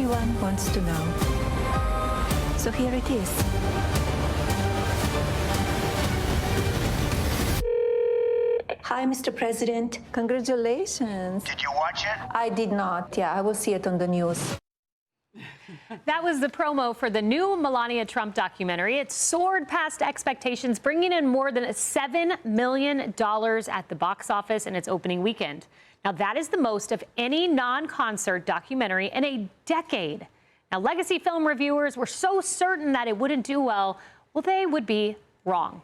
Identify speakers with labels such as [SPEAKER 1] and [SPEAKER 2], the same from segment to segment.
[SPEAKER 1] everyone wants to know. So here it is. Hi, Mr. President. Congratulations.
[SPEAKER 2] Did you watch it?
[SPEAKER 1] I did not. Yeah, I will see it on the news.
[SPEAKER 3] That was the promo for the new Melania Trump documentary. It soared past expectations, bringing in more than $7 million at the box office in its opening weekend. Now, that is the most of any non-concert documentary in a decade. Now, legacy film reviewers were so certain that it wouldn't do well, they would be wrong.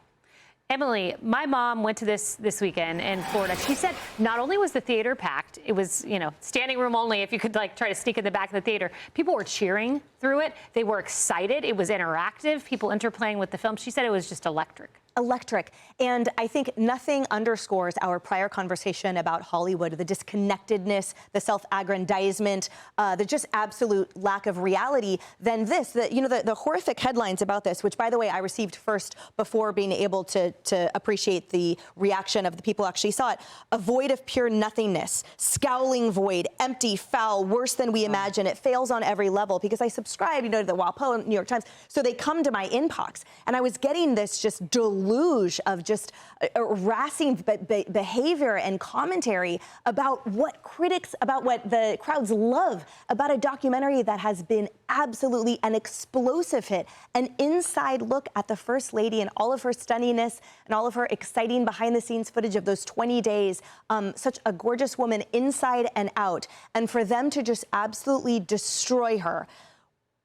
[SPEAKER 3] Emily, my mom went to this weekend in Florida. She said not only was the theater packed, it was, standing room only if you could try to sneak in the back of the theater. People were cheering through it. They were excited. It was interactive. People interplaying with the film. She said it was just electric.
[SPEAKER 4] Electric. And I think nothing underscores our prior conversation about Hollywood, the disconnectedness, the self-aggrandizement, the just absolute lack of reality than this. The horrific headlines about this, which, by the way, I received first before being able to appreciate the reaction of the people who actually saw it. A void of pure nothingness, scowling void, empty, foul, worse than we imagine. It fails on every level because I subscribe, to the WAPO, New York Times. So they come to my inbox, and I was getting this just deluge of just harassing behavior and commentary about what the crowds love about a documentary that has been absolutely an explosive hit, an inside look at the First Lady and all of her stunningness and all of her exciting behind-the-scenes footage of those 20 days. Such a gorgeous woman inside and out. And for them to just absolutely destroy her,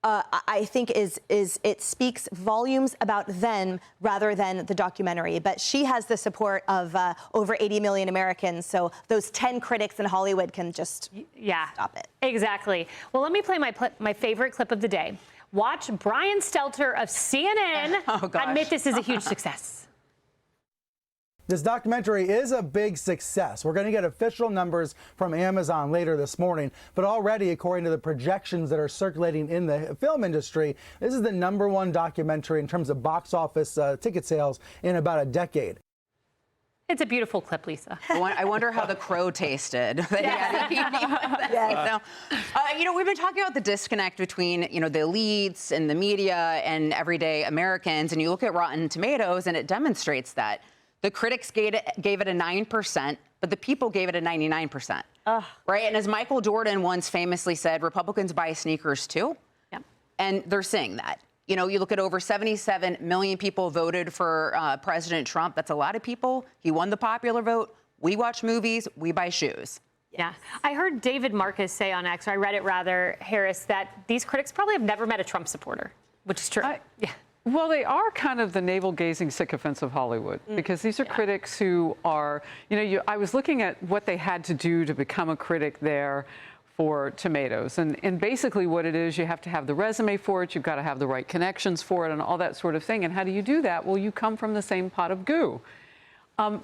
[SPEAKER 4] I think it speaks volumes about them rather than the documentary. But she has the support of over 80 million Americans, so those 10 critics in Hollywood can just stop it.
[SPEAKER 3] Exactly. Well, let me play my favorite clip of the day. Watch Brian Stelter of CNN admit this is a huge success.
[SPEAKER 5] This documentary is a big success. We're going to get official numbers from Amazon later this morning, but already, according to the projections that are circulating in the film industry, this is the #1 documentary in terms of box office ticket sales in about a decade.
[SPEAKER 3] It's a beautiful clip, Lisa.
[SPEAKER 6] I wonder how The Crow tasted. We've been talking about the disconnect between, the elites and the media and everyday Americans, and you look at Rotten Tomatoes, and it demonstrates that. The critics gave it a 9%, but the people gave it a 99%. Right? And as Michael Jordan once famously said, Republicans buy sneakers too.
[SPEAKER 3] Yeah.
[SPEAKER 6] And they're saying that. You look at over 77 million people voted for President Trump. That's a lot of people. He won the popular vote. We watch movies. We buy shoes.
[SPEAKER 3] Yeah. I heard David Marcus say on X, or I read it rather, Harris, that these critics probably have never met a Trump supporter, which is true. Yeah.
[SPEAKER 7] Well, they are kind of the navel-gazing sycophants of Hollywood, because these are critics who are, I was looking at what they had to do to become a critic there for Tomatoes. And basically what it is, you have to have the resume for it, you've got to have the right connections for it and all that sort of thing. And how do you do that? Well, you come from the same pot of goo.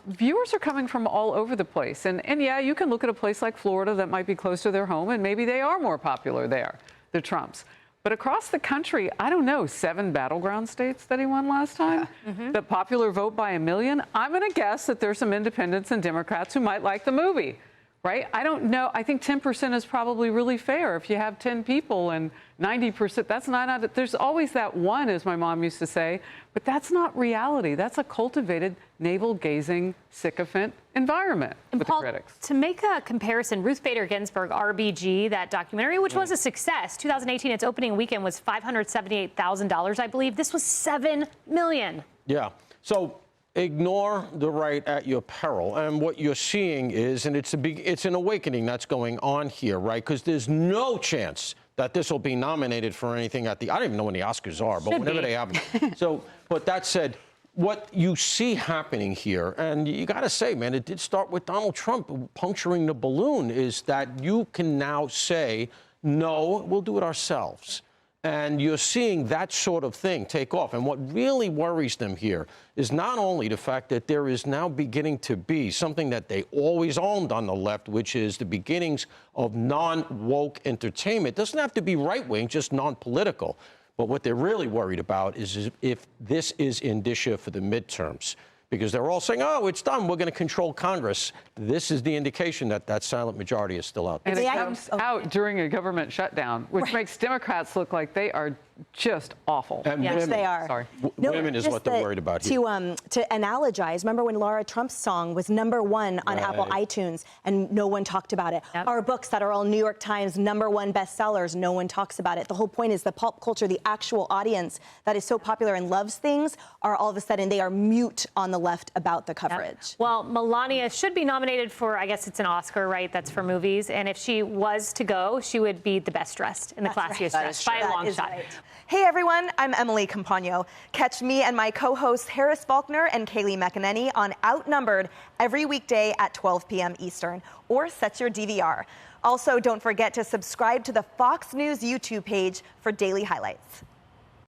[SPEAKER 7] Viewers are coming from all over the place. And yeah, you can look at a place like Florida that might be close to their home, and maybe they are more popular there, the Trumps. But across the country, I don't know, 7 battleground states that he won last time? The popular vote by 1 million? I'm going to guess that there's some independents and Democrats who might like the movie, right? I don't know. I think 10% is probably really fair. If you have 10 people and 90%, that's 9 out of... There's always that one, as my mom used to say, but that's not reality. That's a cultivated, navel-gazing, sycophant environment with the critics.
[SPEAKER 3] To make a comparison, Ruth Bader Ginsburg, RBG, that documentary, which was a success, 2018, its opening weekend was $578,000, I believe. This was $7 million.
[SPEAKER 8] Yeah. So ignore the right at your peril. And what you're seeing is, and it's an awakening that's going on here, right? Because there's no chance that this will be nominated for anything at the, I don't even know when the Oscars are, but whenever they have them. So, but that said, what you see happening here, and you got to say, man, it did start with Donald Trump puncturing the balloon, is that you can now say, no, we'll do it ourselves. And you're seeing that sort of thing take off. And what really worries them here is not only the fact that there is now beginning to be something that they always owned on the left, which is the beginnings of non-woke entertainment. It doesn't have to be right-wing, just non-political. But what they're really worried about is if this is indicia for the midterms. because they're all saying, oh, it's done. We're going to control Congress. This is the indication that that silent majority is still out there.
[SPEAKER 7] And it comes out during a government shutdown, which makes Democrats look like they are just awful.
[SPEAKER 8] And
[SPEAKER 4] Yes,
[SPEAKER 8] women,
[SPEAKER 4] they are.
[SPEAKER 7] Sorry.
[SPEAKER 8] Women is what they're worried about here.
[SPEAKER 4] To analogize, remember when Laura Trump's song was #1 on Apple iTunes and no one talked about it?
[SPEAKER 3] Yep.
[SPEAKER 4] Our books that are all New York Times #1 bestsellers, no one talks about it. The whole point is the pop culture, the actual audience that is so popular and loves things, are all of a sudden they are mute on the left about the coverage.
[SPEAKER 3] Well, Melania should be nominated for, I guess it's an Oscar, right? That's for movies. And if she was to go, she would be the best dressed and the classiest dressed by a long shot.
[SPEAKER 4] Right. Hey everyone, I'm Emily Compagno. Catch me and my co-hosts Harris Faulkner and Kayleigh McEnany on Outnumbered every weekday at 12 p.m. Eastern, or set your DVR. Also, don't forget to subscribe to the Fox News YouTube page for daily highlights.